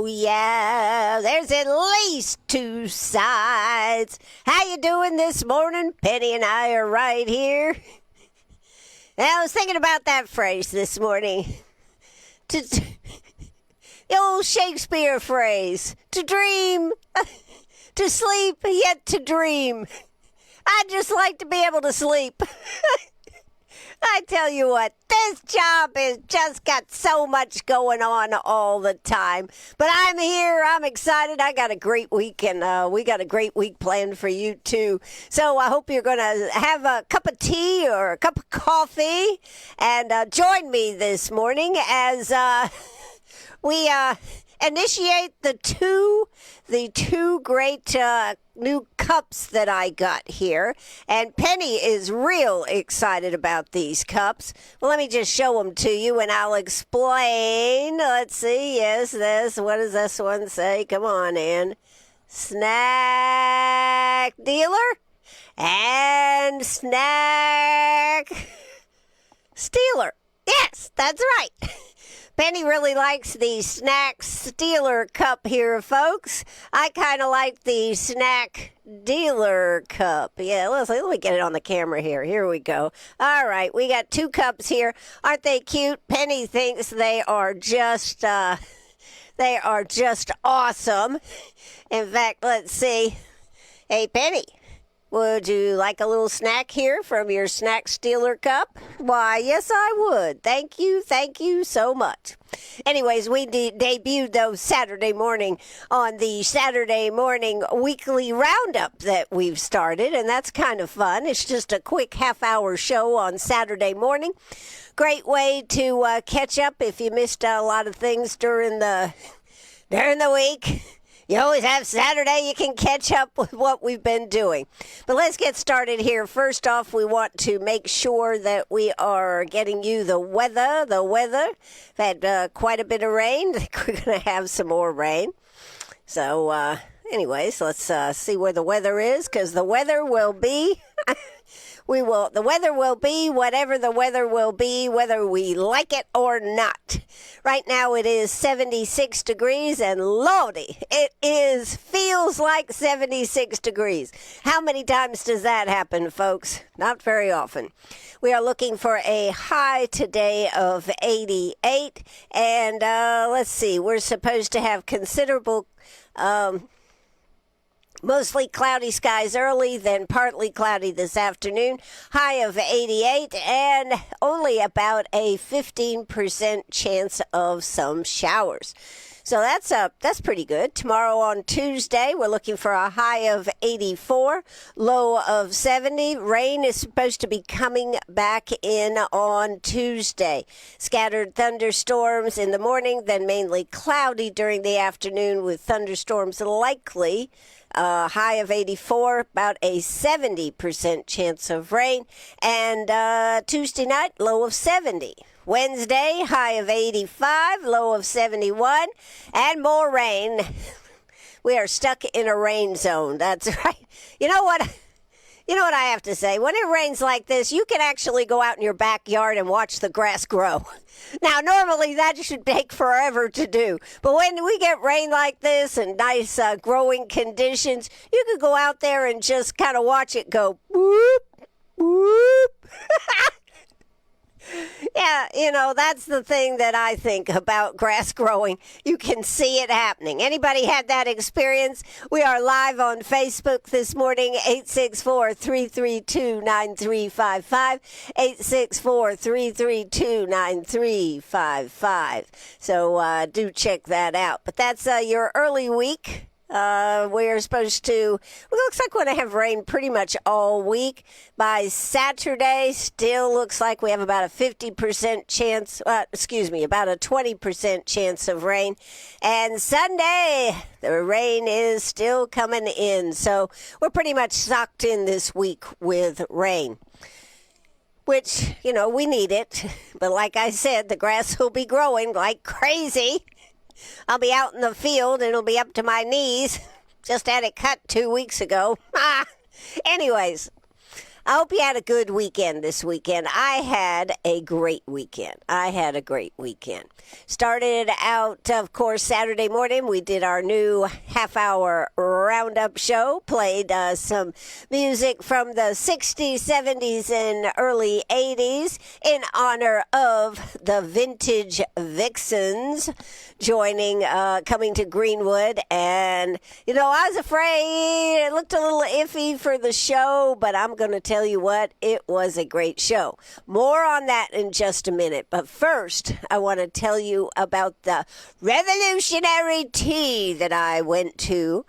yeah, there's at least two sides. How you doing this morning? Penny and I are right here. I was thinking about that phrase this morning. The old Shakespeare phrase, to dream, to sleep, yet to dream. I'd just like to be able to sleep. I tell you what, this job has just got so much going on all the time. But I'm here. I'm excited. I got a great week, and we got a great week planned for you, too. So I hope you're going to have a cup of tea or a cup of coffee and join me this morning as we initiate the two great new cups that I got here. And Penny is real excited about these cups. Well, let me just show them to you and I'll explain. Let's see. Yes, this. What does this one say? Come on in. Snack dealer and snack stealer. Yes, that's right. Penny really likes the snack stealer cup here, folks. I kind of like the snack dealer cup. Yeah, let me get it on the camera here. Here we go. All right, we got two cups here. Aren't they cute? Penny thinks they are just awesome. In fact, let's see. Hey, Penny. Would you like a little snack here from your snack stealer cup? Why, yes, I would. Thank you so much. Anyways, we debuted those Saturday morning on the Saturday morning weekly roundup that we've started, and that's kind of fun. It's just a quick half-hour show on Saturday morning. Great way to catch up if you missed a lot of things during the week. You always have Saturday. You can catch up with what we've been doing. But let's get started here. First off, we want to make sure that we are getting you the weather. We've had quite a bit of rain. I think we're going to have some more rain. So anyways, let's see where the weather is, because the weather will be... The weather will be whatever the weather will be, whether we like it or not. Right now it is 76 degrees, and lordy, feels like 76 degrees. How many times does that happen, folks? Not very often. We are looking for a high today of 88, and let's see, we're supposed to have considerable... mostly cloudy skies early, then partly cloudy this afternoon. High of 88 and only about a 15% chance of some showers. So that's pretty good. Tomorrow on Tuesday, we're looking for a high of 84, low of 70. Rain is supposed to be coming back in on Tuesday. Scattered thunderstorms in the morning, then mainly cloudy during the afternoon with thunderstorms likely. High of 84, about a 70% chance of rain. And Tuesday night, low of 70. Wednesday, high of 85, low of 71, and more rain. We are stuck in a rain zone. That's right. You know what I have to say? When it rains like this, you can actually go out in your backyard and watch the grass grow. Now, normally that should take forever to do. But when we get rain like this and nice growing conditions, you can go out there and just kind of watch it go whoop, whoop. Yeah, that's the thing that I think about grass growing. You can see it happening. Anybody had that experience? We are live on Facebook this morning, 864-332-9355, 864-332-9355. So do check that out. But that's your early week. We're supposed to, it looks like we're going to have rain pretty much all week. By Saturday, still looks like we have about a 50% chance, about a 20% chance of rain. And Sunday, the rain is still coming in. So we're pretty much socked in this week with rain. Which, we need it. But like I said, the grass will be growing like crazy. I'll be out in the field, and it'll be up to my knees. Just had it cut 2 weeks ago. Anyways, I hope you had a good weekend this weekend. I had a great weekend. Started out, of course, Saturday morning. We did our new half-hour roundup show, played some music from the 60s, 70s, and early 80s in honor of the Vintage Vixens coming to Greenwood. And, I was afraid it looked a little iffy for the show, but I'm going to tell you what, it was a great show. More on that in just a minute. But first, I want to tell you about the revolutionary tea that I went to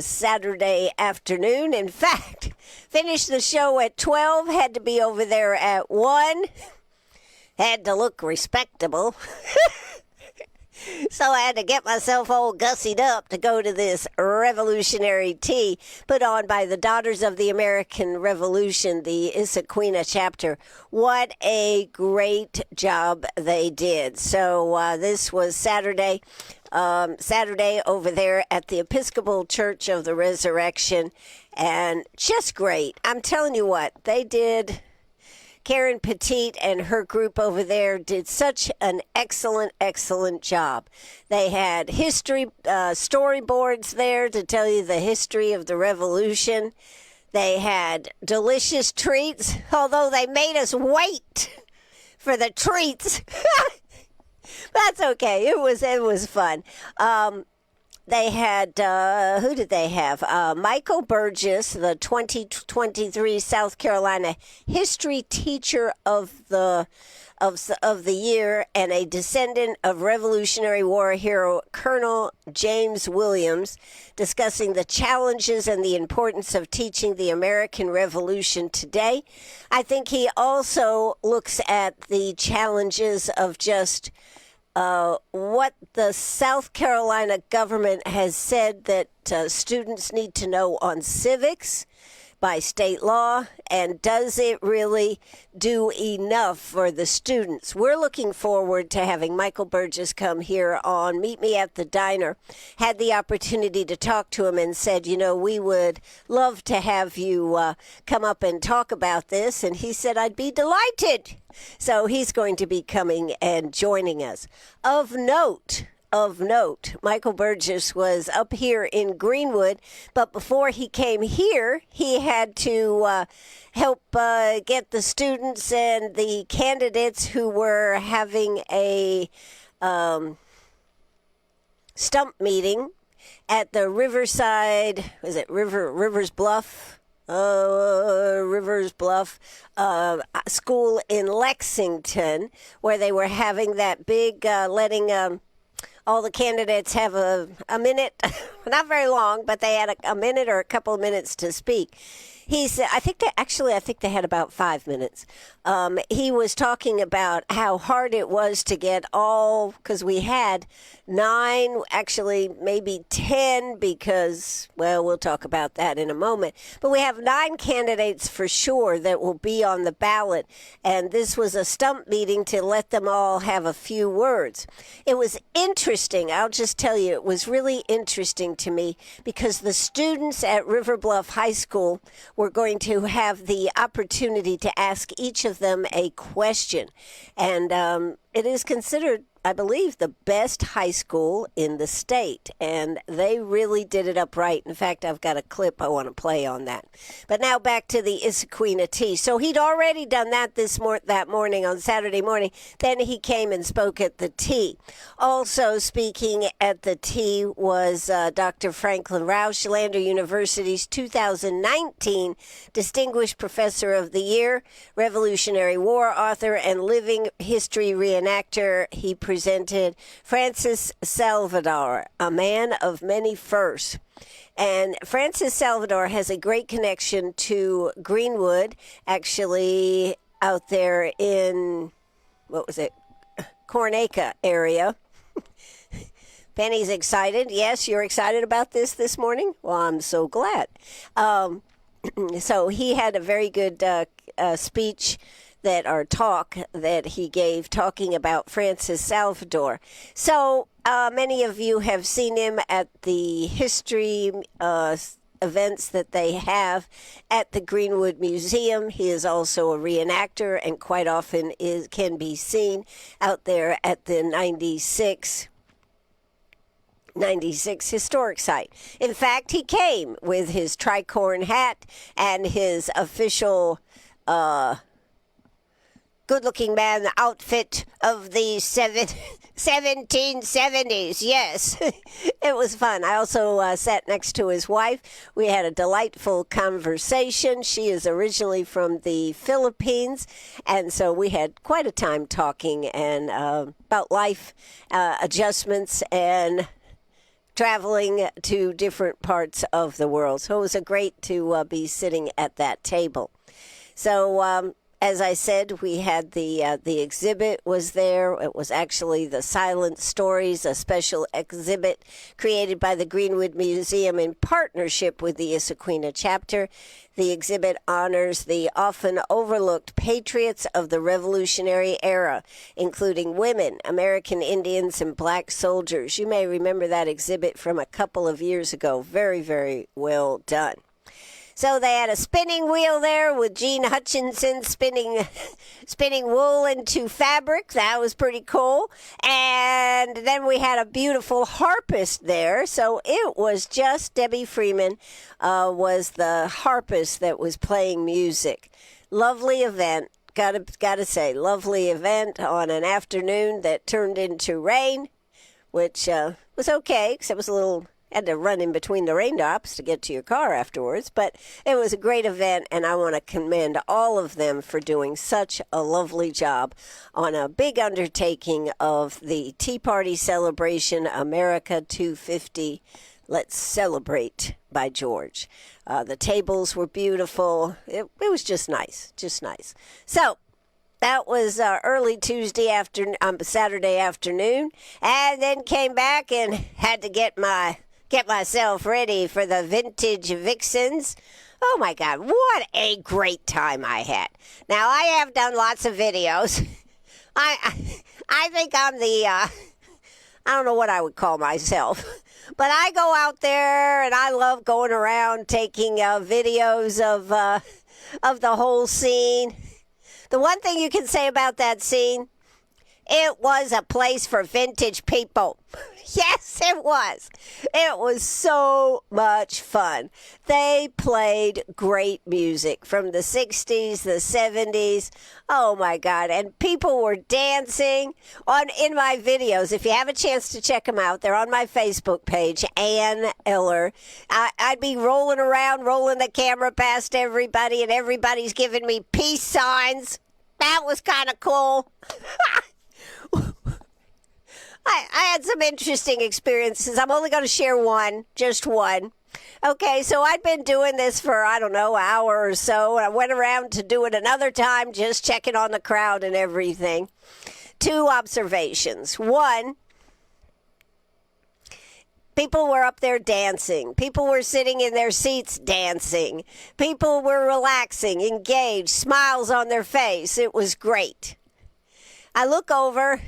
Saturday afternoon. In fact, finished the show at 12, had to be over there at 1, had to look respectable. So I had to get myself all gussied up to go to this revolutionary tea put on by the Daughters of the American Revolution, the Issaquah chapter. What a great job they did. So this was Saturday over there at the Episcopal Church of the Resurrection, and just great. I'm telling you what, they did. Karen Petit and her group over there did such an excellent job. They had history storyboards there to tell you the history of the revolution. They had delicious treats, although they made us wait for the treats. That's okay. It was fun. They had, who did they have? Michael Burgess, the 2023 South Carolina History Teacher of the Year, and a descendant of Revolutionary War hero Colonel James Williams, discussing the challenges and the importance of teaching the American Revolution today. I think he also looks at the challenges of just what the South Carolina government has said that students need to know on civics by state law, and does it really do enough for the students? We're looking forward to having Michael Burgess come here on Meet Me at the Diner. Had the opportunity to talk to him and said, we would love to have you come up and talk about this. And he said, I'd be delighted. So he's going to be coming and joining us. Of note, Michael Burgess was up here in Greenwood, but before he came here, he had to help get the students and the candidates who were having a stump meeting at the Riverside, Rivers Bluff School in Lexington, where they were having that big letting all the candidates have a minute, not very long, but they had a minute or a couple of minutes to speak. He said, I think they had about 5 minutes. He was talking about how hard it was to get all, because we had 9, actually maybe 10, because, well, we'll talk about that in a moment. But we have 9 candidates for sure that will be on the ballot. And this was a stump meeting to let them all have a few words. It was interesting. I'll just tell you, it was really interesting to me because the students at River Bluff High School were going to have the opportunity to ask each of them a question. And it is considered, I believe, the best high school in the state, and they really did it up right. In fact, I've got a clip I want to play on that. But now back to the Issaquah tea. So he'd already done that that morning on Saturday morning. Then he came and spoke at the tea. Also speaking at the tea was Dr. Franklin Roush, Lander University's 2019 Distinguished Professor of the Year, Revolutionary War author, and living history reenactor. He presented Francis Salvador, a man of many firsts. And Francis Salvador has a great connection to Greenwood, actually out there in, Cornacre area. Penny's excited. Yes, you're excited about this morning? Well, I'm so glad. So he had a very good speech talk that he gave talking about Francis Salvador. So many of you have seen him at the history events that they have at the Greenwood Museum. He is also a reenactor and quite often can be seen out there at the 96 historic site. In fact, he came with his tricorn hat and his official good-looking man outfit of the 1770s. Yes, it was fun. I also sat next to his wife. We had a delightful conversation. She is originally from the Philippines, and so we had quite a time talking and about life adjustments and traveling to different parts of the world. So it was great to be sitting at that table. So as I said, we had the exhibit was there. It was actually the Silent Stories, a special exhibit created by the Greenwood Museum in partnership with the Issaquena chapter. The exhibit honors the often overlooked patriots of the Revolutionary era, including women, American Indians, and black soldiers. You may remember that exhibit from a couple of years ago. Very, very well done. So they had a spinning wheel there with Gene Hutchinson spinning wool into fabric. That was pretty cool. And then we had a beautiful harpist there. So it was just Debbie Freeman was the harpist that was playing music. Lovely event. Gotta say, lovely event on an afternoon that turned into rain, which was okay because it was a little... Had to run in between the raindrops to get to your car afterwards. But it was a great event, and I want to commend all of them for doing such a lovely job on a big undertaking of the Tea Party celebration, America 250. Let's Celebrate by George. The tables were beautiful. It was just nice, just nice. So that was early Saturday afternoon, and then came back and had to get myself ready for the Vintage Vixens. Oh my God, what a great time I had. Now, I have done lots of videos. I think I'm the, I don't know what I would call myself, but I go out there and I love going around taking videos of the whole scene. The one thing you can say about that scene, it was a place for vintage people. Yes, it was. It was so much fun. They played great music from the 60s, the 70s. Oh, my God. And people were dancing in my videos. If you have a chance to check them out, they're on my Facebook page, Ann Eller. I'd be rolling around, rolling the camera past everybody, and everybody's giving me peace signs. That was kind of cool. I had some interesting experiences. I'm only going to share one, just one. Okay, so I'd been doing this for, I don't know, an hour or so, and I went around to do it another time, just checking on the crowd and everything. Two observations. One, people were up there dancing. People were sitting in their seats dancing. People were relaxing, engaged, smiles on their face. It was great. I look over,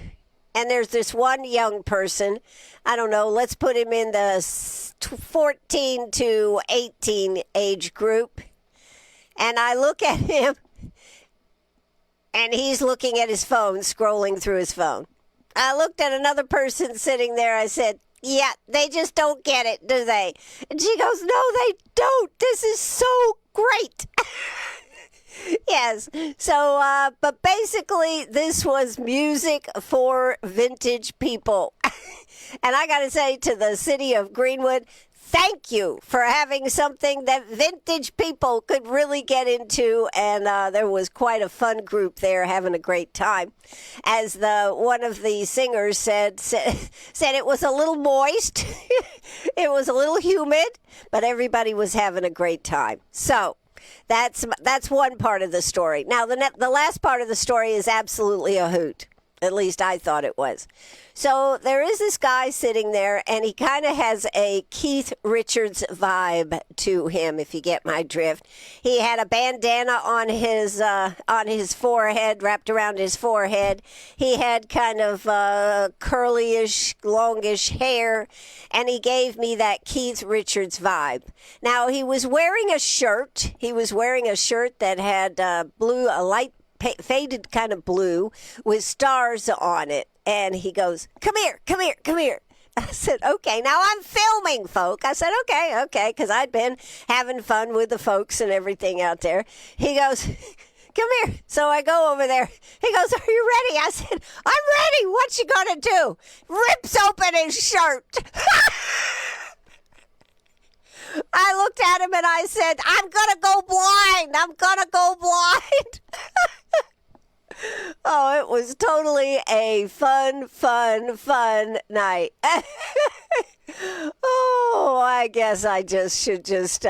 and there's this one young person, I don't know, let's put him in the 14 to 18 age group. And I look at him, and he's looking at his phone, scrolling through his phone. I looked at another person sitting there. I said, yeah, they just don't get it, do they? And she goes, no, they don't. This is so great. Yes. So, but basically, this was music for vintage people. And I got to say to the city of Greenwood, thank you for having something that vintage people could really get into. And there was quite a fun group there having a great time. As one of the singers said it was a little moist. It was a little humid, but everybody was having a great time. So that's one part of the story. Now, the last part of the story is absolutely a hoot. At least I thought it was. So there is this guy sitting there, and he kind of has a Keith Richards vibe to him, if you get my drift. He had a bandana on his forehead, wrapped around his forehead. He had kind of curlyish, longish hair, and he gave me that Keith Richards vibe. Now, he was wearing a shirt. He was wearing a shirt that had a light faded kind of blue with stars on it. And he goes, come here, come here, come here. I said, okay, now I'm filming, folk. I said, okay, because I'd been having fun with the folks and everything out there. He goes, come here. So I go over there. He goes, are you ready? I said, I'm ready. What you gonna do? Rips open his shirt. I looked at him and I said, I'm going to go blind. I'm going to go blind. Oh, it was totally a fun night. Oh, I guess I should just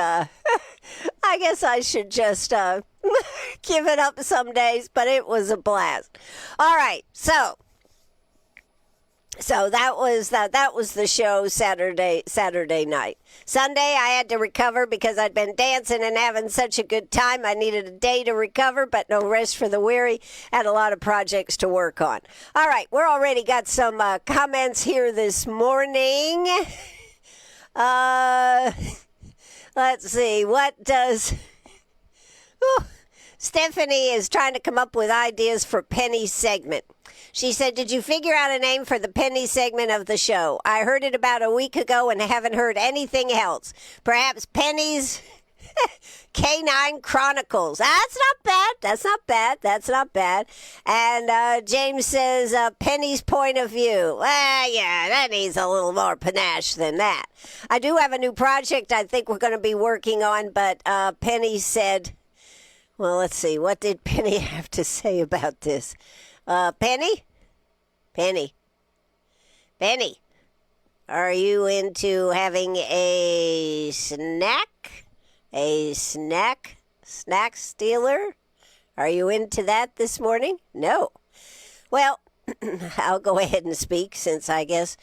give it up some days, but it was a blast. All right, so that was the show Saturday night. Sunday I had to recover because I'd been dancing and having such a good time. I needed a day to recover, but no rest for the weary. Had a lot of projects to work on. All right, we're already got some comments here this morning. Let's see, what does... Stephanie is trying to come up with ideas for Penny's segment. She said, did you figure out a name for the Penny segment of the show? I heard it about a week ago and haven't heard anything else. Perhaps Penny's Canine Chronicles. That's not bad. And James says, Penny's point of view. Yeah, that needs a little more panache than that. I do have a new project I think we're going to be working on, but Penny said... Well, let's see. What did Penny have to say about this? Penny? Are you into having a snack? A snack stealer? Are you into that this morning? No. Well, I'll go ahead and speak since I guess...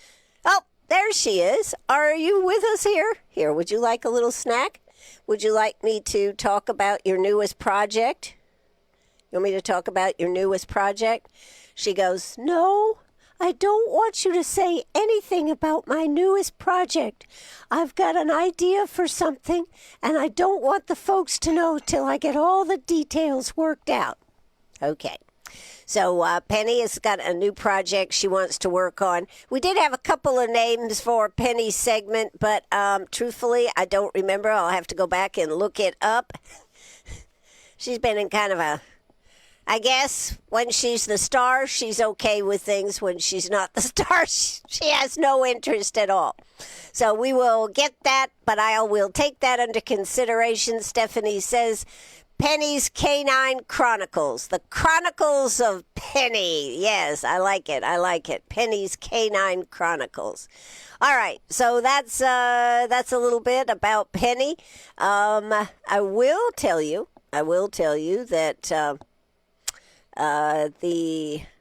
Oh, there she is. Are you with us here? Here, would you like a little snack? Would you like me to talk about your newest project? You want me to talk about your newest project? She goes, no, I don't want you to say anything about my newest project. I've got an idea for something, and I don't want the folks to know till I get all the details worked out. Okay. So Penny has got a new project she wants to work on. We did have a couple of names for Penny's segment, but truthfully, I don't remember. I'll have to go back and look it up. She's been in kind of a... I guess when she's the star, she's okay with things. When she's not the star, she has no interest at all. So we will get that, but I will take that under consideration. Stephanie says... Penny's Canine Chronicles. The Chronicles of Penny. Yes, I like it. Penny's Canine Chronicles. All right, so that's a little bit about Penny. I will tell you that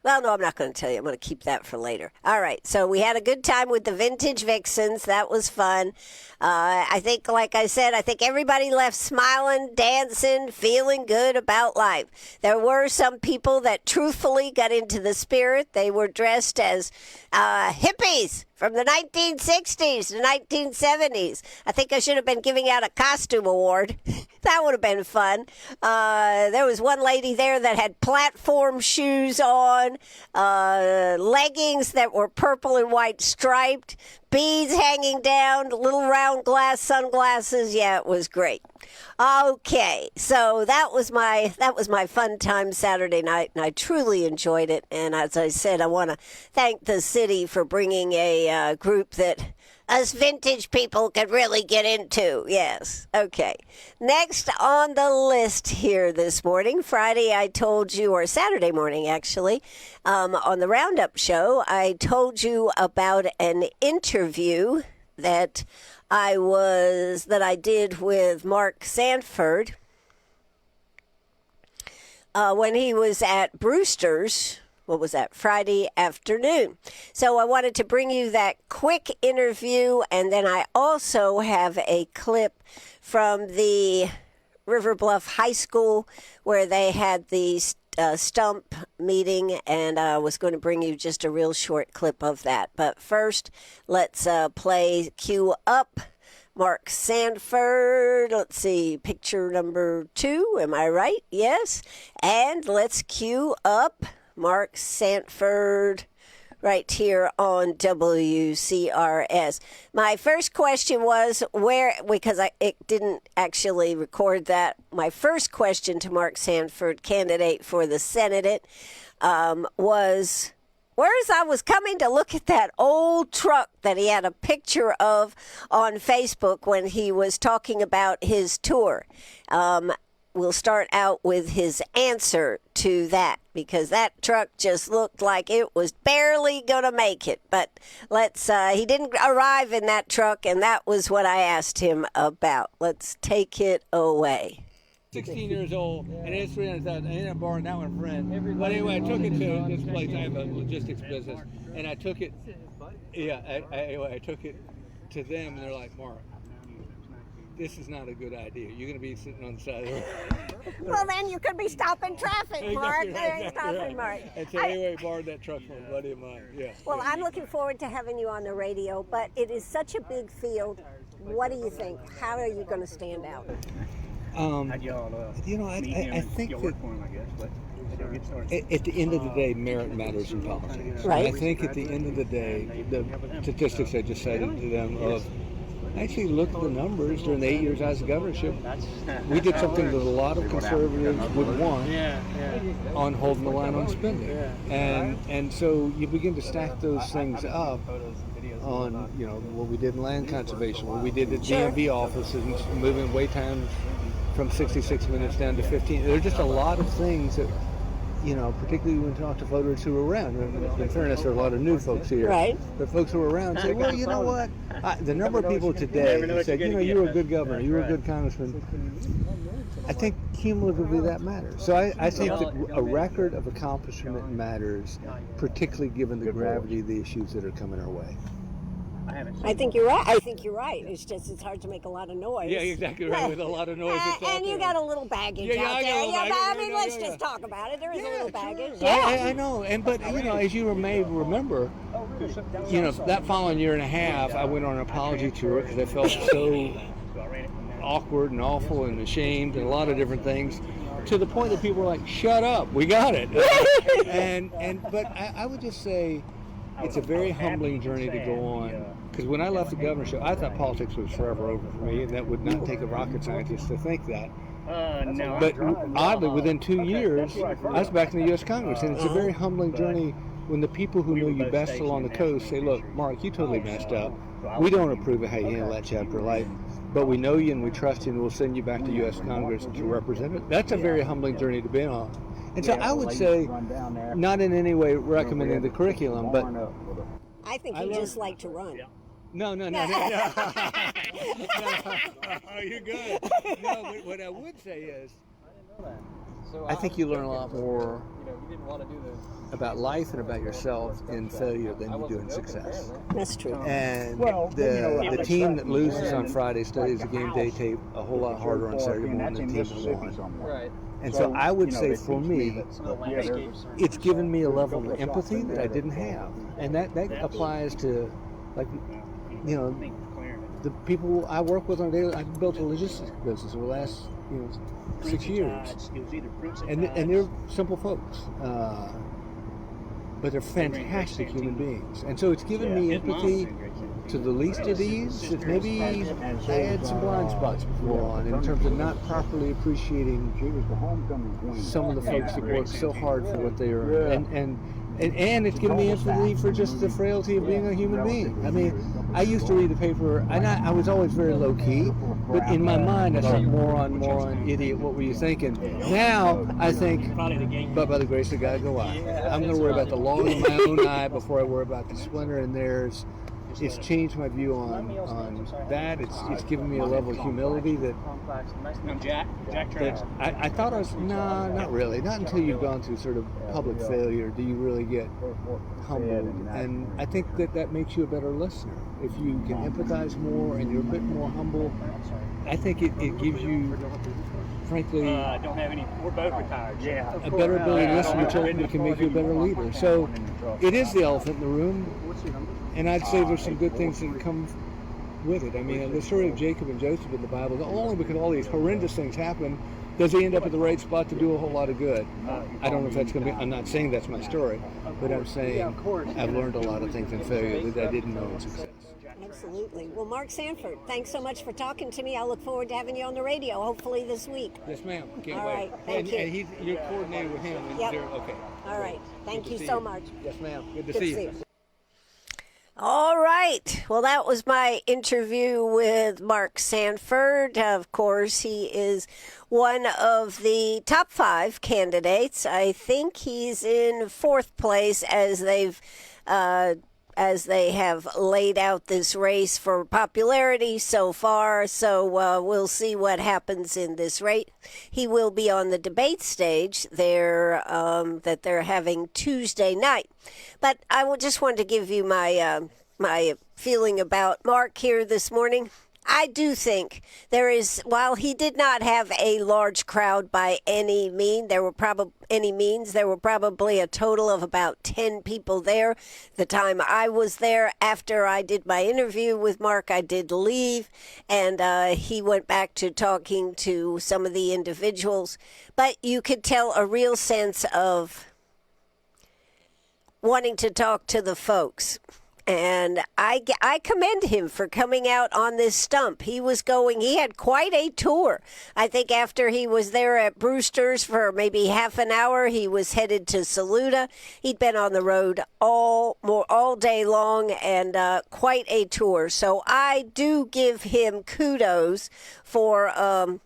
well, no, I'm not going to tell you. I'm going to keep that for later. All right, so we had a good time with the Vintage Vixens. That was fun. I think, like I said, I think everybody left smiling, dancing, feeling good about life. There were some people that truthfully got into the spirit. They were dressed as hippies from the 1960s to 1970s. I think I should have been giving out a costume award. That would have been fun. There was one lady there that had platform shoes on, leggings that were purple and white striped, beads hanging down, little round glass sunglasses. Yeah, it was great. Okay, so that was my fun time Saturday night, and I truly enjoyed it. And as I said, I want to thank the city for bringing a group that us vintage people could really get into. Yes. Okay. Next on the list here this morning, Friday I told you, or Saturday morning actually, on the Roundup show, I told you about an interview that I did with Mark Sanford when he was at Brewster's what was that, Friday afternoon. So I wanted to bring you that quick interview, and then I also have a clip from the River Bluff High School where they had the stump meeting, and I was going to bring you just a real short clip of that. But first, let's cue up Mark Sanford. Let's see, picture number 2. Am I right? Yes. And let's cue up Mark Sanford right here on WCRS. My first question was because it didn't actually record that. My first question to Mark Sanford, candidate for the Senate, was, whereas I was coming to look at that old truck that he had a picture of on Facebook when he was talking about his tour. We'll start out with his answer to that, because that truck just looked like it was barely going to make it. But he didn't arrive in that truck, and that was what I asked him about. Let's take it away. 16 years old, and it's 300,000. I ended up borrowing that one from a friend. But anyway, I took it to this place. I have a logistics business, and I took it. Yeah, I took it to them, and they're like, "Mark, this is not a good idea. You're going to be sitting on the side of the road." Well, then you could be stopping traffic, Mark. Mark. And so anyway, I borrowed that truck from a buddy of mine. Yeah. Well, I'm looking forward to having you on the radio, but it is such a big field. What do you think? How are you going to stand out? I think that at the end of the day, merit matters in politics. Right. And I think at the end of the day, the statistics I just cited to them of actually look at the numbers during the 8 years I was in governorship. We did something that a lot of conservatives would want on holding the line on spending. And so you begin to stack those things up on, what we did in land conservation, what we did at DMV offices, and moving wait times from 66 minutes down to 15. There are just a lot of things that, particularly when you talk to voters who are around. In fairness, there are a lot of new folks here. Right. But folks who are around say, well, you know what? The number of people today who said, you were a good governor, you were a good congressman. I think cumulatively that matters. So I think that a record of accomplishment matters, particularly given the gravity of the issues that are coming our way. I think you're right. It's hard to make a lot of noise. Yeah, exactly right. With a lot of noise. And you got a little baggage out there. Let's just talk about it. There is a little baggage. Sure. I know. But as you may remember, that following year and a half, I went on an apology tour because I felt so awkward and awful and ashamed and a lot of different things, to the point that people were like, "Shut up, we got it." But I would just say, it's a very humbling journey to go on, because when I left the governorship, I thought politics was forever over for me, and that would not take a rocket scientist to think that. But oddly, within 2 years, I was back in the U.S. Congress, and it's a very humbling journey when the people who know you best along the coast say, "Look, Mark, you totally messed up. We don't approve of how you handle that chapter of life, but we know you and we trust you, and we'll send you back to U.S. Congress to represent it." That's a very humbling journey to be on. And so I would say, not in any way recommending the curriculum, but I think you just like to run. No. No, you're good. No, but what I would say is, I think you learn a lot more about life and about yourself in failure than you do in success. That's true. And the team that loses on Friday studies the game day tape a whole lot harder on Saturday morning than the team that won. Right. And so I would say for me, it's given me a level of empathy that I didn't have. And that applies to, the people I work with on a daily. I've built a logistics business over the last 6 years, and they're simple folks, but they're fantastic human beings. And so it's given me empathy to the least of these that maybe I had some blind spots before on, in terms of not properly appreciating some of the folks that work so hard for what they earn. And it's given me empathy for just the frailty of being a human being. I mean, I used to read the paper, and I was always very low-key, but in my mind I thought, moron, idiot, what were you thinking? Now I think, but by the grace of God go I. I'm going to worry about the log in my own eye before I worry about the splinter in theirs. it's changed my view on that. It's given me a level of humility that I thought I was, no, not really. Not until you've gone through sort of public failure do you really get humbled. And I think that makes you a better listener. If you can empathize more and you're a bit more humble, I think it gives you, frankly, don't have any. We're both retired. Yeah, a better ability to listen, which ultimately can make you a better leader. So it is the elephant in the room, and I'd say there's some good things that come with it. I mean, the story of Jacob and Joseph in the Bible, only because all these horrendous things happen, does he end up at the right spot to do a whole lot of good. I don't know if that's going to be, I'm not saying that's my story, but I'm saying I've learned a lot of things in failure that I didn't know in success. Absolutely. Well, Mark Sanford, thanks so much for talking to me. I look forward to having you on the radio, hopefully this week. Yes, ma'am. Can't All wait. right. Thank you. And you're coordinated with him. Yep. Okay. All right. Thank you see so you. much. Yes, ma'am. Good to Good see to you. see you. All right. Well, that was my interview with Mark Sanford. Of course, he is one of the top 5 candidates. I think he's in 4th place as they have laid out this race for popularity so far. So we'll see what happens in this race. He will be on the debate stage there that they're having Tuesday night. But I just wanted to give you my feeling about Mark here this morning. I do think there is, while he did not have a large crowd by any means, there were probably a total of about 10 people there. The time I was there, after I did my interview with Mark, I did leave, and he went back to talking to some of the individuals. But you could tell a real sense of wanting to talk to the folks. And I commend him for coming out on this stump. He had quite a tour. I think after he was there at Brewster's for maybe half an hour, he was headed to Saluda. He'd been on the road all day long, and quite a tour. So I do give him kudos for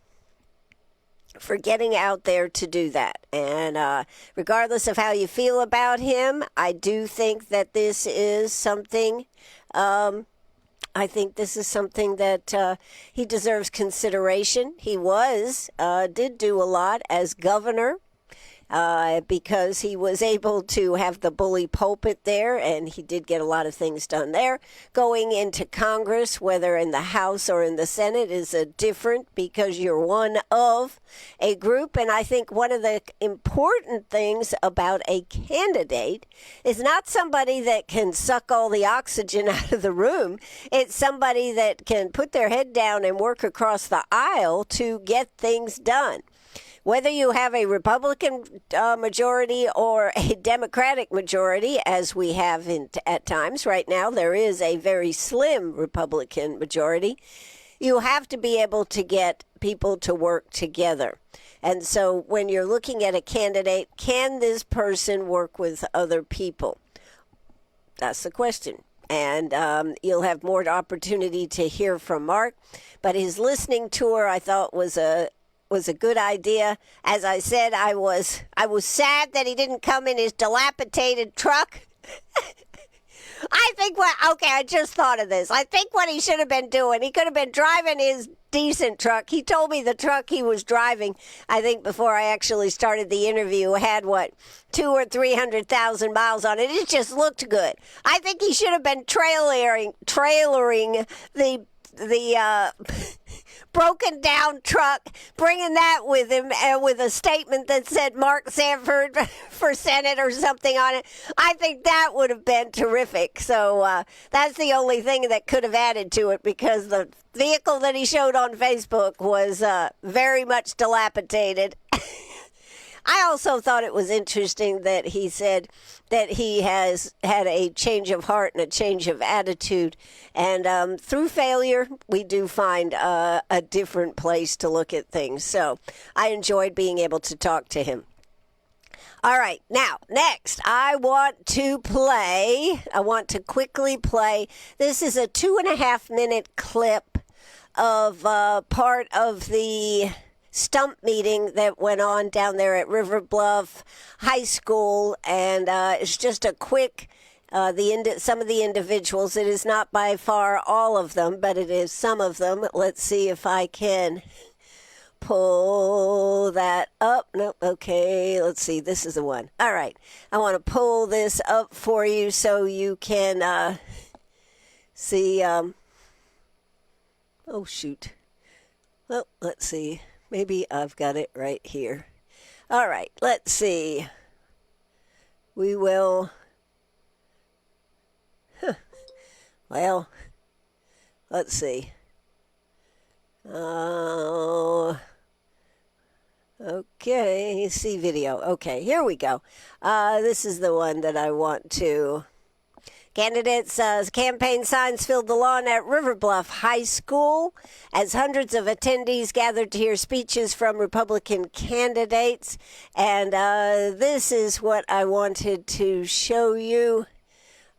getting out there to do that. And regardless of how you feel about him, I do think that this is something, that he deserves consideration. He did do a lot as governor. Because he was able to have the bully pulpit there, and he did get a lot of things done there. Going into Congress, whether in the House or in the Senate, is different because you're one of a group. And I think one of the important things about a candidate is not somebody that can suck all the oxygen out of the room. It's somebody that can put their head down and work across the aisle to get things done. Whether you have a Republican majority or a Democratic majority, as we have at times right now, there is a very slim Republican majority. You have to be able to get people to work together. And so when you're looking at a candidate, can this person work with other people? That's the question. And you'll have more opportunity to hear from Mark. But his listening tour, I thought, was a good idea. As I said, I was sad that he didn't come in his dilapidated truck. I just thought of this. I think what he should have been doing, he could have been driving his decent truck. He told me the truck he was driving, I think before I actually started the interview, had 200,000 or 300,000 miles on it. It just looked good. I think he should have been trailering the broken down truck, bringing that with him, and with a statement that said Mark Sanford for Senate or something on it. I think that would have been terrific. So that's the only thing that could have added to it, because the vehicle that he showed on Facebook was very much dilapidated. I also thought it was interesting that he said that he has had a change of heart and a change of attitude. And through failure, we do find a different place to look at things. So I enjoyed being able to talk to him. All right. Now, next, I want to quickly play. This is a 2.5-minute clip of part of the stump meeting that went on down there at River Bluff High School, and it's just a quick some of the individuals. It is not by far all of them, but it is some of them. Let's see if I can pull that up. Nope. Okay, let's see. This is the one. All right. I want to pull this up for you so you can see. Oh, shoot. Well, let's see. Maybe I've got it right here. All right. Let's see. We will. Well, let's see. Okay, see video. Okay, here we go. This is the one that I want to. Candidates' campaign signs filled the lawn at River Bluff High School as hundreds of attendees gathered to hear speeches from Republican candidates. And this is what I wanted to show you.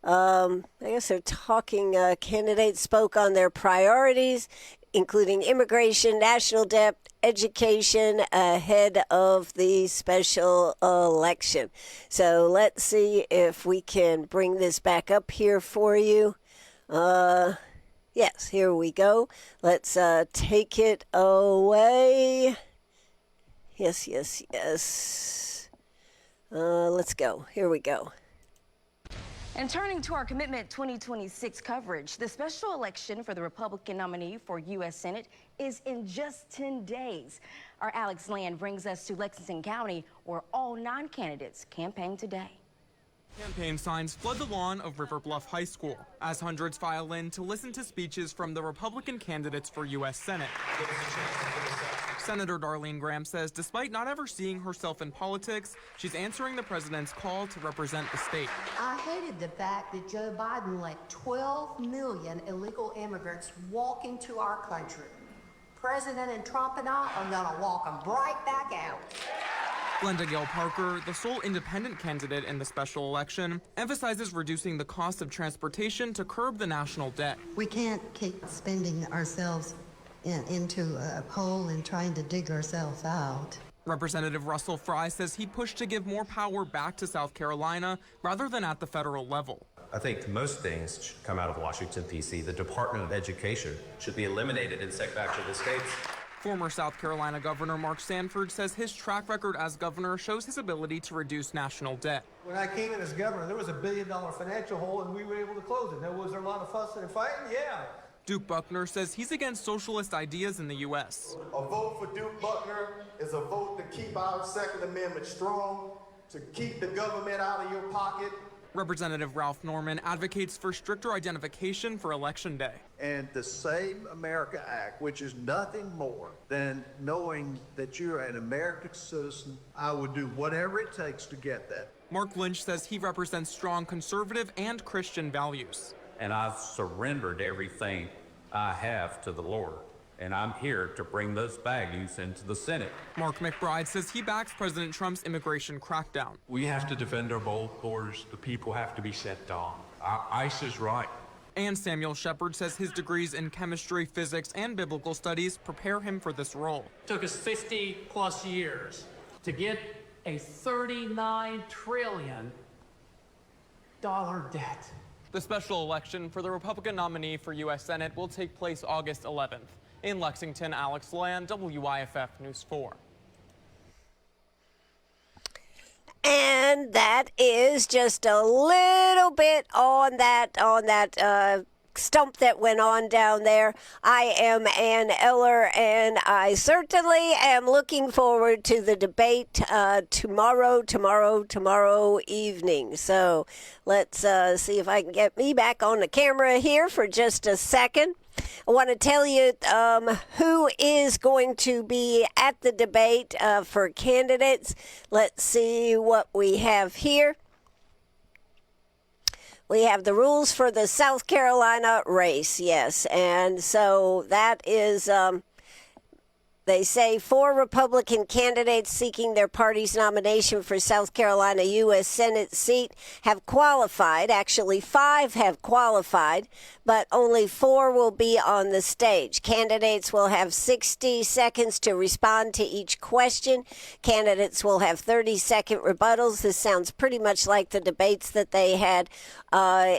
I guess they're talking, candidates spoke on their priorities, including immigration, national debt, education, ahead of the special election. So let's see if we can bring this back up here for you. Yes, here we go. Let's take it away. Yes. Let's go. Here we go. And turning to our Commitment 2026 coverage, the special election for the Republican nominee for U.S. Senate is in just 10 days. Our Alex Land brings us to Lexington County, where all 9 candidates campaign today. Campaign signs flood the lawn of River Bluff High School as hundreds file in to listen to speeches from the Republican candidates for U.S. Senate. Senator Darlene Graham says despite not ever seeing herself in politics, she's answering the president's call to represent the state. I hated the fact that Joe Biden let 12 million illegal immigrants walk into our country. President and Trump and I are going to walk them right back out. Glenda Gale Parker, the sole independent candidate in the special election, emphasizes reducing the cost of transportation to curb the national debt. We can't keep spending ourselves into a hole and trying to dig ourselves out. Representative Russell Fry says he pushed to give more power back to South Carolina rather than at the federal level. I think most things should come out of Washington, D.C. The Department of Education should be eliminated and sent back to the states. Former South Carolina Governor Mark Sanford says his track record as governor shows his ability to reduce national debt. When I came in as governor, there was a $1 billion financial hole, and we were able to close it. Now, was there a lot of fussing and fighting? Yeah. Duke Buckner says he's against socialist ideas in the U.S. A vote for Duke Buckner is a vote to keep our Second Amendment strong, to keep the government out of your pocket. Representative Ralph Norman advocates for stricter identification for Election Day. And the Save America Act, which is nothing more than knowing that you're an American citizen, I would do whatever it takes to get that. Mark Lynch says he represents strong conservative and Christian values. And I've surrendered everything I have to the Lord. And I'm here to bring those values into the Senate. Mark McBride says he backs President Trump's immigration crackdown. We have to defend our borders. The people have to be set down. ICE is right. And Samuel Shepard says his degrees in chemistry, physics, and biblical studies prepare him for this role. It took us 50 plus years to get a $39 trillion debt. The special election for the Republican nominee for U.S. Senate will take place August 11th. In Lexington, Alex Land, WIFF News 4. And that is just a little bit on that stump that went on down there. I am Ann Eller, and I certainly am looking forward to the debate tomorrow evening. So let's see if I can get me back on the camera here for just a second. I want to tell you who is going to be at the debate for candidates. Let's see what we have here. We have the rules for the South Carolina race, yes. And so that is, They say 4 Republican candidates seeking their party's nomination for South Carolina U.S. Senate seat have qualified. Actually, 5 have qualified, but only 4 will be on the stage. Candidates will have 60 seconds to respond to each question. Candidates will have 30-second rebuttals. This sounds pretty much like the debates that they had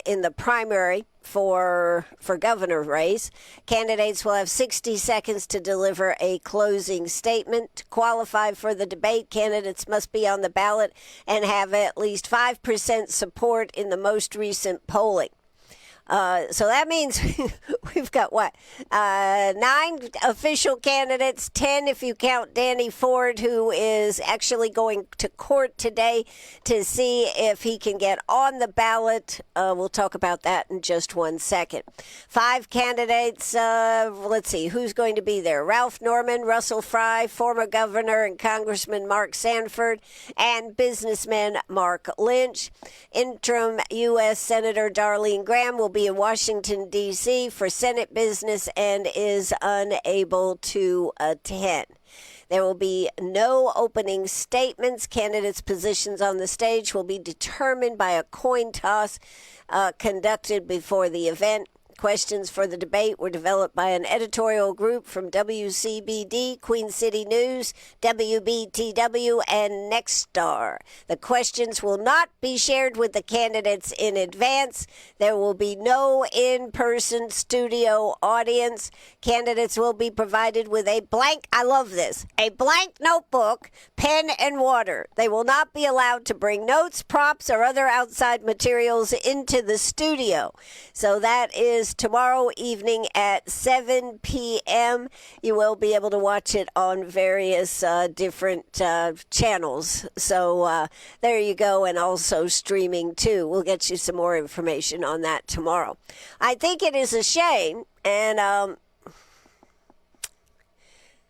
in the primary for governor race. Candidates will have 60 seconds to deliver a closing statement. To qualify for the debate, candidates must be on the ballot and have at least 5% support in the most recent polling. So that means we've got 9 official candidates, 10 if you count Danny Ford, who is actually going to court today to see if he can get on the ballot. We'll talk about that in just 1 second. 5 candidates. Let's see who's going to be there. Ralph Norman, Russell Fry, former governor and Congressman Mark Sanford, and businessman Mark Lynch. Interim U.S. Senator Darlene Graham will be in Washington, D.C. for Senate business and is unable to attend. There will be no opening statements. Candidates' positions on the stage will be determined by a coin toss conducted before the event. Questions for the debate were developed by an editorial group from WCBD, Queen City News, WBTW, and Nexstar. The questions will not be shared with the candidates in advance. There will be no in-person studio audience. Candidates will be provided with a blank notebook, pen, and water. They will not be allowed to bring notes, props, or other outside materials into the studio. So that is tomorrow evening at 7 p.m. You will be able to watch it on various different channels. So there you go, and also streaming too. We'll get you some more information on that tomorrow. I think it is a shame, and I'm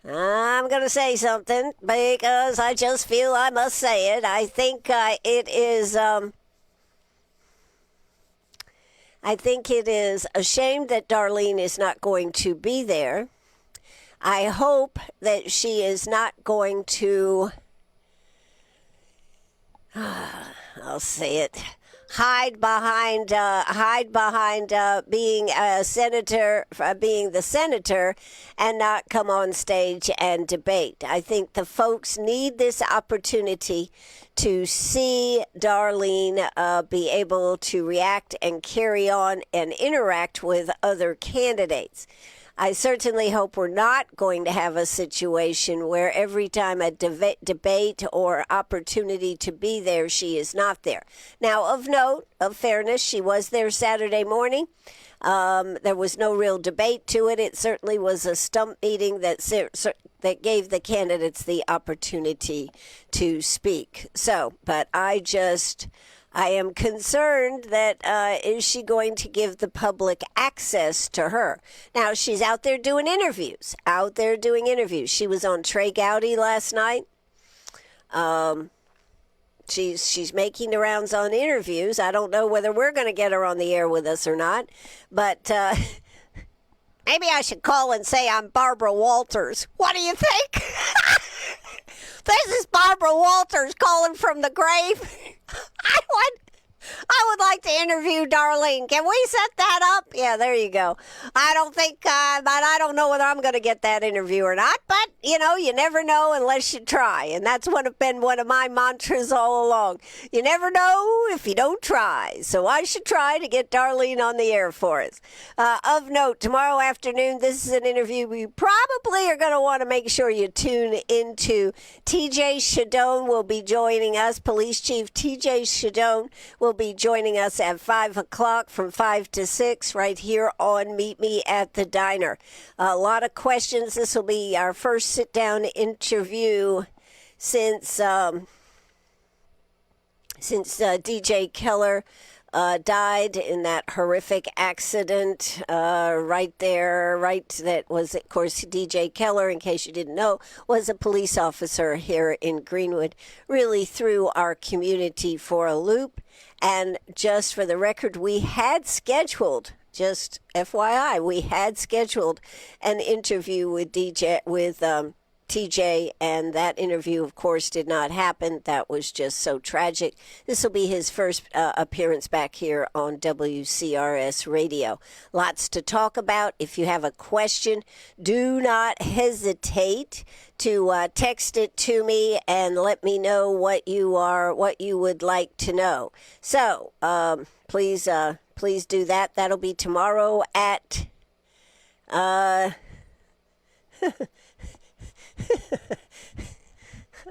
going to say something because I just feel I must say it. I think it is... I think it is a shame that Darlene is not going to be there. I hope that she is not going to, I'll say it, hide behind being a senator, being the senator, and not come on stage and debate. I think the folks need this opportunity to see Darlene be able to react and carry on and interact with other candidates. I certainly hope we're not going to have a situation where every time a debate or opportunity to be there, she is not there. Now, of note, of fairness, she was there Saturday morning. There was no real debate to it. It certainly was a stump meeting that gave the candidates the opportunity to speak. So, but I am concerned that is she going to give the public access to her? Now, she's out there doing interviews. She was on Trey Gowdy last night. She's making the rounds on interviews. I don't know whether we're going to get her on the air with us or not, but maybe I should call and say I'm Barbara Walters. What do you think? This is Barbara Walters calling from the grave. I would like to interview Darlene. Can we set that up? Yeah, there you go. I don't think, but I don't know whether I'm going to get that interview or not. But, you never know unless you try. And that's been one of my mantras all along. You never know if you don't try. So I should try to get Darlene on the air for us. Of note, tomorrow afternoon, this is an interview we probably are going to want to make sure you tune into. TJ Shadone will be joining us. Police Chief TJ Shadone will be joining us at 5 o'clock from 5 to 6 right here on Meet Me at the Diner. A lot of questions. This will be our first sit-down interview since DJ Keller died in that horrific accident that was, of course, DJ Keller, in case you didn't know, was a police officer here in Greenwood, really threw our community for a loop. And just for the record, we had scheduled, just FYI, we had scheduled an interview with TJ, and that interview, of course, did not happen. That was just so tragic. This will be his first appearance back here on WCRS Radio. Lots to talk about. If you have a question, do not hesitate to text it to me and let me know what you would like to know. So please do that. That'll be tomorrow at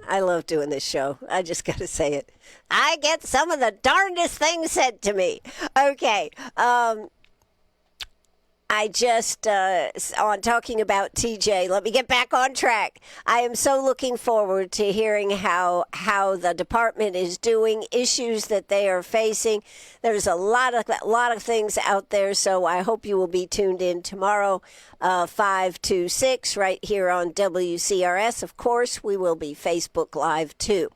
I love doing this show. I just got to say it. I get some of the darndest things said to me. Okay. I just, on talking about TJ, let me get back on track. I am so looking forward to hearing how the department is doing, issues that they are facing. There's a lot of things out there, so I hope you will be tuned in tomorrow, 5 to 6, right here on WCRS. Of course, we will be Facebook Live, too.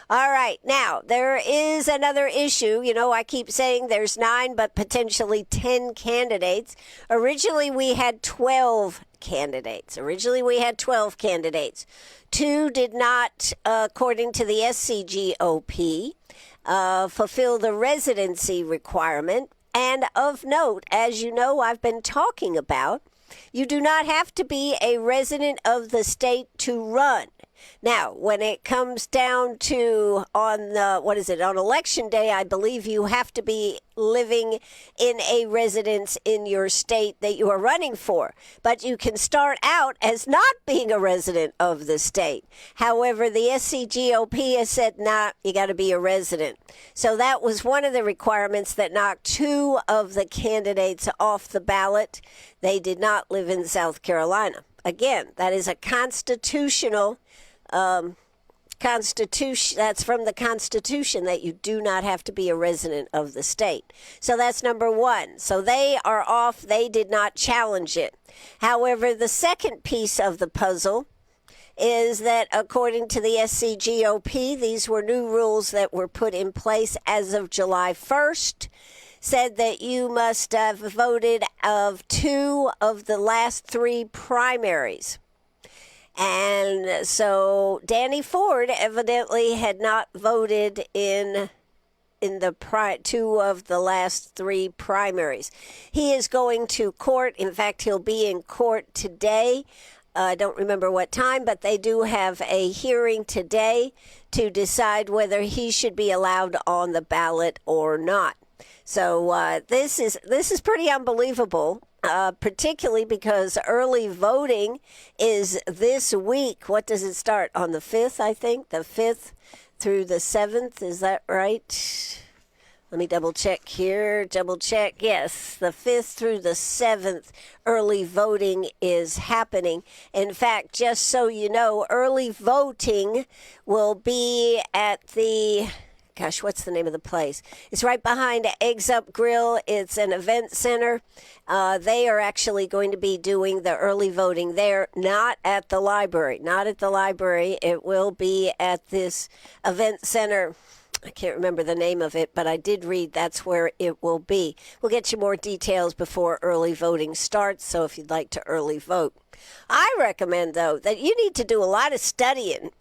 All right. Now, there is another issue. You know, I keep saying there's 9, but potentially 10 candidates. Originally, we had 12 candidates. 2 did not, according to the SCGOP, fulfill the residency requirement. And of note, as you know, I've been talking about, you do not have to be a resident of the state to run. Now, when it comes down to on election day, I believe you have to be living in a residence in your state that you are running for. But you can start out as not being a resident of the state. However, the SCGOP has said, nah, you got to be a resident. So that was one of the requirements that knocked 2 of the candidates off the ballot. They did not live in South Carolina. Again, that is a constitutional Constitution. That's from the Constitution that you do not have to be a resident of the state. So that's number 1. So they are off. They did not challenge it. However, the second piece of the puzzle is that according to the SCGOP, these were new rules that were put in place as of July 1st, said that you must have voted of 2 of the last 3 primaries. And so Danny Ford evidently had not voted in the 2 of the last 3 primaries. He is going to court. In fact, he'll be in court today. I don't remember what time, but they do have a hearing today to decide whether he should be allowed on the ballot or not. So this is pretty unbelievable. Particularly because early voting is this week. What does it start? On the 5th, I think? The 5th through the 7th. Is that right? Let me double check here. Yes, the 5th through the 7th, early voting is happening. In fact, just so you know, early voting will be at the... Gosh, what's the name of the place? It's right behind Eggs Up Grill. It's an event center. They are actually going to be doing the early voting there, not at the library. Not at the library. It will be at this event center. I can't remember the name of it, but I did read that's where it will be. We'll get you more details before early voting starts, so if you'd like to early vote. I recommend, though, that you need to do a lot of studying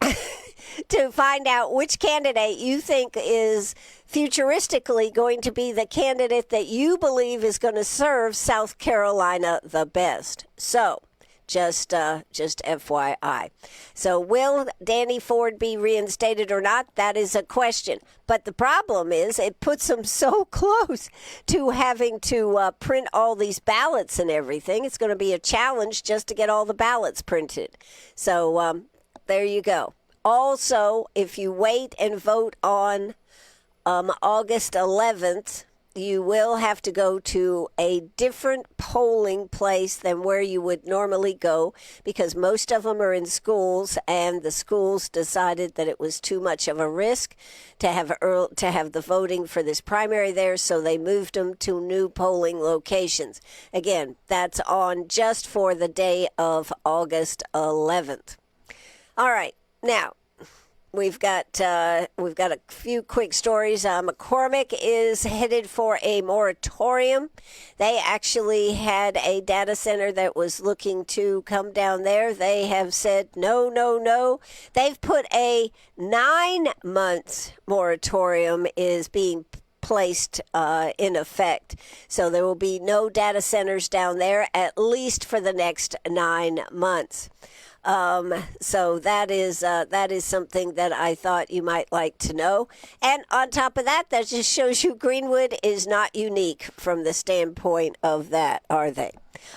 to find out which candidate you think is futuristically going to be the candidate that you believe is going to serve South Carolina the best. So, just FYI. So will Danny Ford be reinstated or not? That is a question. But the problem is it puts him so close to having to print all these ballots and everything. It's going to be a challenge just to get all the ballots printed. So there you go. Also, if you wait and vote on August 11th, you will have to go to a different polling place than where you would normally go because most of them are in schools, and the schools decided that it was too much of a risk to have the voting for this primary there, so they moved them to new polling locations. Again, that's on just for the day of August 11th. All right, now, we've got a few quick stories. McCormick is headed for a moratorium. They actually had a data center that was looking to come down there. They have said no, no, no. They've put a 9-month moratorium is being placed in effect. So there will be no data centers down there, at least for the next 9 months. So that is something that I thought you might like to know. And on top of that, that just shows you Greenwood is not unique from the standpoint of that, are they?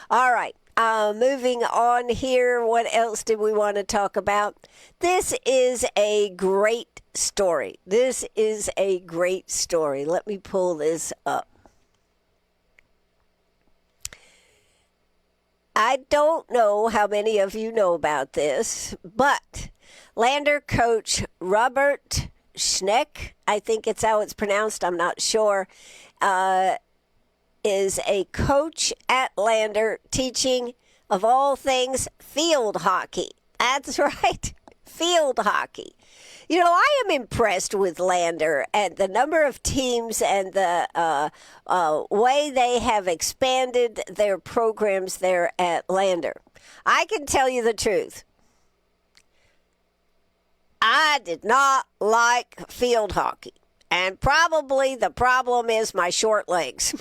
All right. Moving on here, what else did we want to talk about? This is a great story. Let me pull this up. I don't know how many of you know about this, but Lander coach Robert Schneck, I think it's how it's pronounced, I'm not sure, is a coach at Lander teaching, of all things, field hockey. That's right, field hockey. You know, I am impressed with Lander and the number of teams and the way they have expanded their programs there at Lander. I can tell you the truth. I did not like field hockey. And probably the problem is my short legs.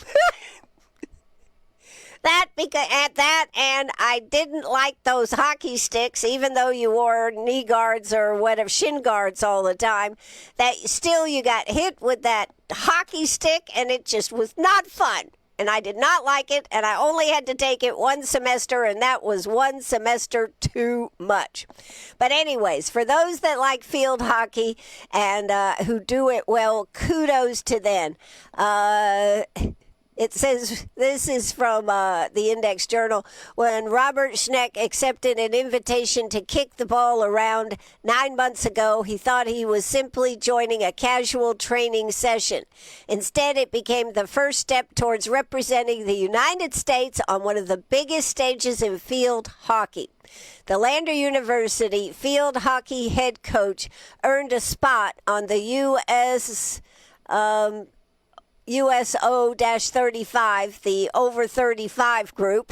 And I didn't like those hockey sticks, even though you wore knee guards or whatever, shin guards all the time, that still you got hit with that hockey stick and it just was not fun. And I did not like it, and I only had to take it one semester, and that was one semester too much. But anyways, for those that like field hockey and who do it well, kudos to them. It says, this is from the Index Journal, when Robert Schneck accepted an invitation to kick the ball around 9 months ago, he thought he was simply joining a casual training session. Instead, it became the first step towards representing the United States on one of the biggest stages in field hockey. The Lander University field hockey head coach earned a spot on the USO-35, the over 35 group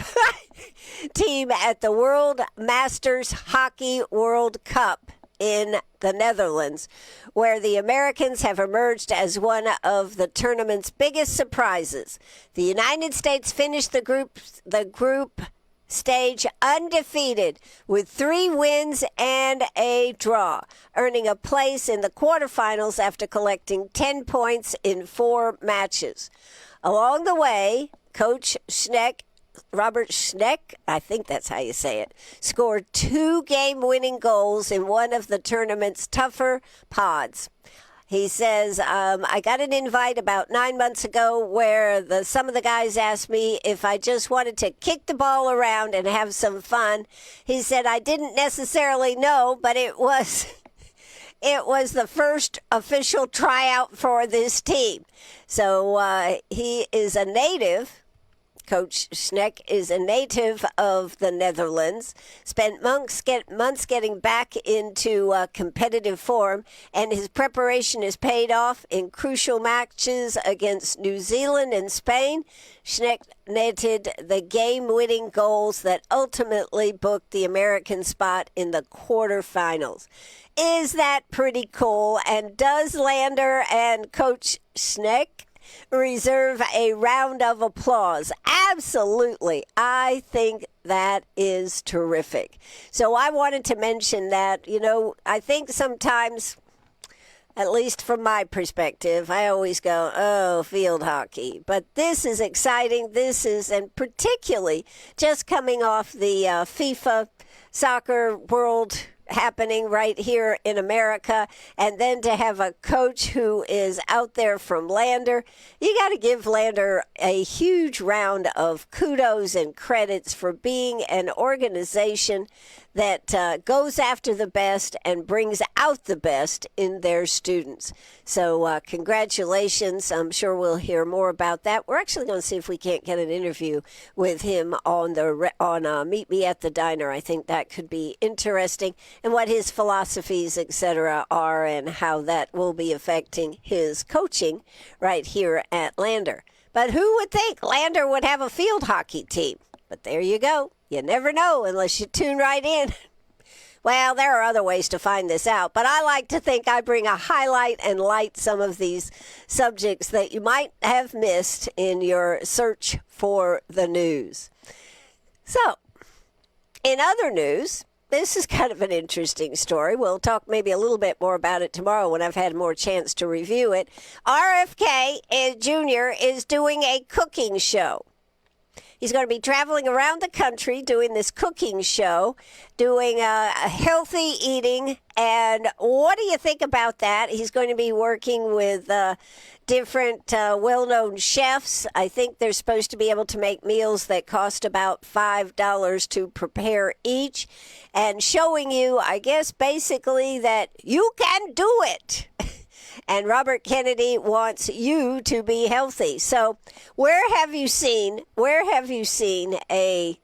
team at the World Masters Hockey World Cup in the Netherlands, where the Americans have emerged as one of the tournament's biggest surprises. The United States finished the group stage undefeated with 3 wins and a draw, earning a place in the quarterfinals after collecting 10 points in 4 matches. Along the way, Coach Schneck, Robert Schneck, I think that's how you say it, scored 2 game-winning goals in one of the tournament's tougher pods. He says, I got an invite about 9 months ago where some of the guys asked me if I just wanted to kick the ball around and have some fun. He said, I didn't necessarily know, but it was the first official tryout for this team. So he is a native. Coach Schneck is a native of the Netherlands, spent months getting back into competitive form, and his preparation has paid off in crucial matches against New Zealand and Spain. Schneck netted the game-winning goals that ultimately booked the American spot in the quarterfinals. Is that pretty cool? And does Lander and Coach Schneck reserve a round of applause? Absolutely. I think that is terrific. So I wanted to mention that, I think sometimes, at least from my perspective, I always go, oh, field hockey. But this is exciting. And particularly just coming off the FIFA Soccer World happening right here in America, and then to have a coach who is out there from Lander, you got to give Lander a huge round of kudos and credits for being an organization that goes after the best and brings out the best in their students. So congratulations. I'm sure we'll hear more about that. We're actually going to see if we can't get an interview with him on Meet Me at the Diner. I think that could be interesting, and what his philosophies, etc., are, and how that will be affecting his coaching right here at Lander. But who would think Lander would have a field hockey team? But there you go. You never know unless you tune right in. Well, there are other ways to find this out, but I like to think I bring a highlight and light some of these subjects that you might have missed in your search for the news. So, in other news, this is kind of an interesting story. We'll talk maybe a little bit more about it tomorrow when I've had more chance to review it. RFK Jr. is doing a cooking show. He's going to be traveling around the country doing this cooking show, doing healthy eating. And what do you think about that? He's going to be working with different well-known chefs. I think they're supposed to be able to make meals that cost about $5 to prepare each, and showing you, I guess, basically that you can do it. And Robert Kennedy wants you to be healthy. So where have you seen a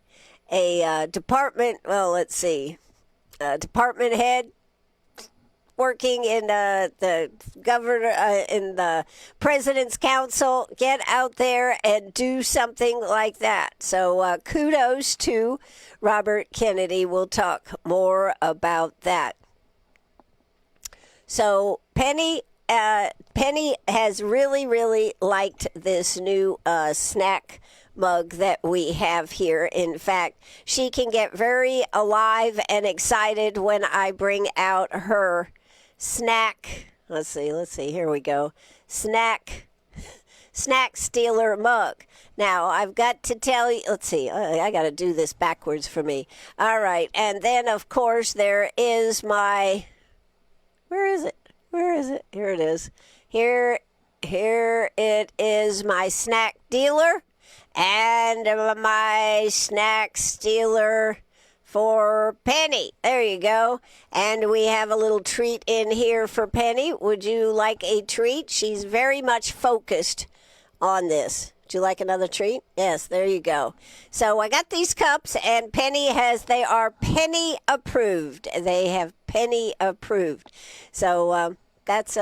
department, well, let's see, department head working in the governor, in the president's council, get out there and do something like that? So kudos to Robert Kennedy. We'll talk more about that. So Penny has really, really liked this new snack mug that we have here. In fact, she can get very alive and excited when I bring out her snack. Let's see, here we go. Snack stealer mug. Now, I've got to tell you, let's see, I got to do this backwards for me. All right, and then, of course, there is my, where is it? Here it is. Here it is, my snack dealer and my snack stealer for Penny. There you go. And we have a little treat in here for Penny. Would you like a treat? She's very much focused on this. Would you like another treat? Yes, there you go. So I got these cups, and they are Penny approved. They have Penny approved. So that's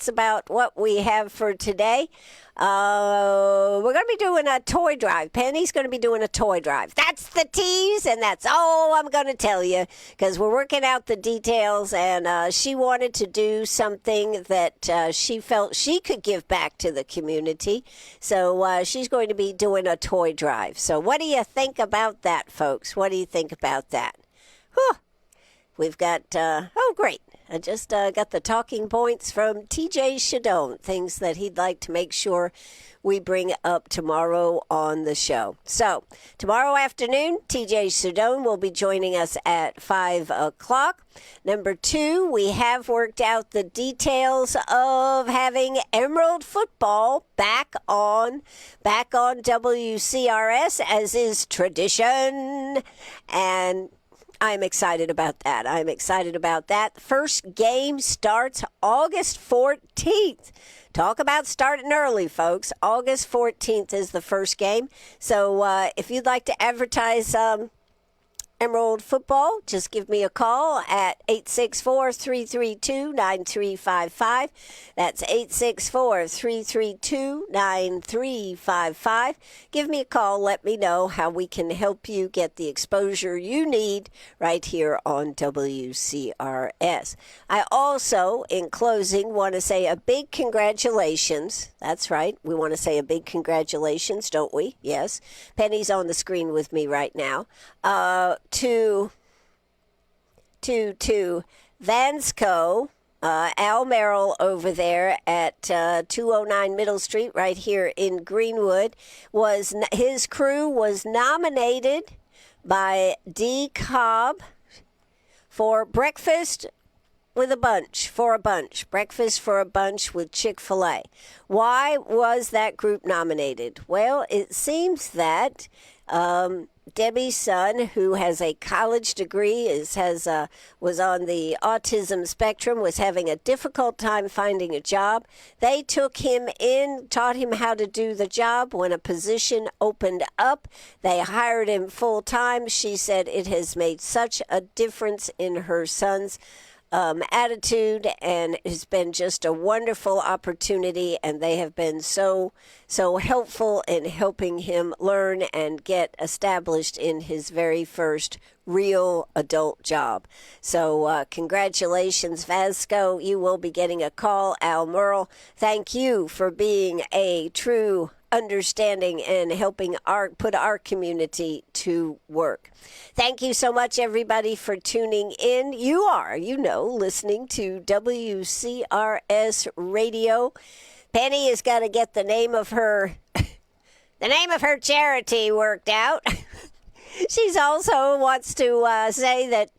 about what we have for today. We're going to be doing a toy drive. Penny's going to be doing a toy drive. That's the tease, and that's all I'm going to tell you, because we're working out the details, and she wanted to do something that she felt she could give back to the community. So she's going to be doing a toy drive. So what do you think about that, folks? What do you think about that? Whew. We've got, great. I just got the talking points from TJ Shadone, things that he'd like to make sure we bring up tomorrow on the show. So tomorrow afternoon, TJ Shadone will be joining us at 5 o'clock. Number 2, we have worked out the details of having Emerald football back on WCRS, as is tradition. And I'm excited about that. First game starts August 14th. Talk about starting early, folks. August 14th is the first game. So if you'd like to advertise Emerald football, just give me a call at 864-332-9355. That's 864-332-9355. Give me a call. Let me know how we can help you get the exposure you need right here on WCRS. I also, in closing, want to say a big congratulations. That's right. We want to say a big congratulations, don't we? Yes. Penny's on the screen with me right now. To Vansco, Al Merrill over there at 209 Middle Street right here in Greenwood. His crew was nominated by D. Cobb for Breakfast with a Bunch, Breakfast for a Bunch with Chick-fil-A. Why was that group nominated? Well, it seems that Debbie's son, who has a college degree, was on the autism spectrum, was having a difficult time finding a job. They took him in, taught him how to do the job. When a position opened up, they hired him full time. She said it has made such a difference in her son's attitude, and it's been just a wonderful opportunity, and they have been so helpful in helping him learn and get established in his very first real adult job. So congratulations, Vasco. You will be getting a call. Al Merle, thank you for being a true understanding and helping put our community to work. Thank you so much, everybody, for tuning in. You are, listening to WCRS Radio. Penny has got to get the name of her charity worked out. She's also wants to say that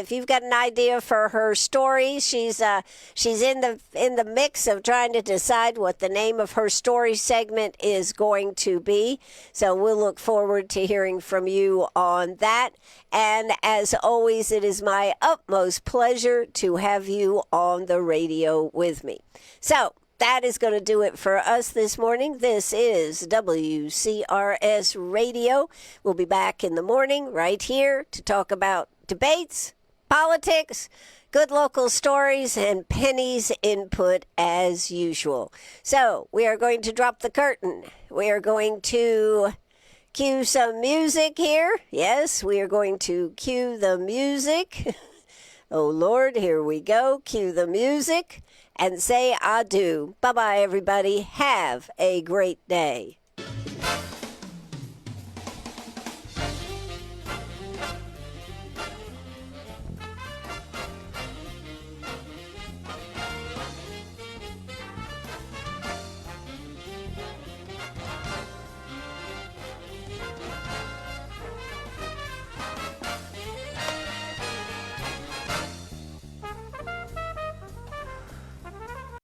if you've got an idea for her story, she's in the mix of trying to decide what the name of her story segment is going to be. So we'll look forward to hearing from you on that. And as always, it is my utmost pleasure to have you on the radio with me. So that is going to do it for us this morning. This is WCRS Radio. We'll be back in the morning right here to talk about debates, politics, good local stories, and Penny's input as usual. So we are going to drop the curtain. We are going to cue some music here. Yes, we are going to cue the music. Oh, Lord, here we go. Cue the music and say adieu. Bye-bye, everybody. Have a great day.